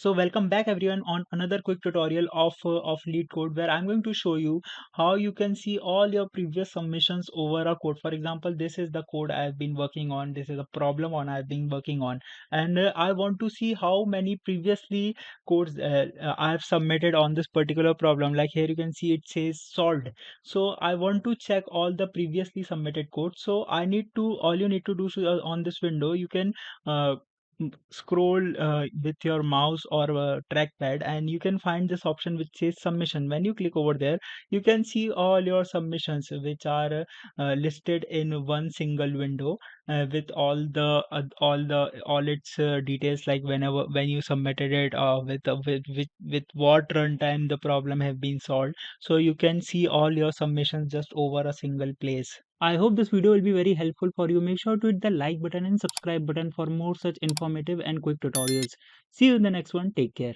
So welcome back everyone on another quick tutorial of LeetCode, where I'm going to show you how you can see all your previous submissions over a code. For example, this is the code I've been working on. This is a problem on I've been working on, and I want to see how many previously codes I've submitted on this particular problem. Like here you can see it says solved. So I want to check all the previously submitted code. So all you need to do on this window, you can uh, scroll with your mouse or trackpad, and you can find this option which says submission. When you click over there, you can see all your submissions which are listed in one single window, with all its details, like when you submitted it, with what runtime the problem have been solved. So you can see all your submissions just over a single place. I hope this video will be very helpful for you. Make sure to hit the like button and subscribe button for more such informative and quick tutorials. See you in the next one. Take care.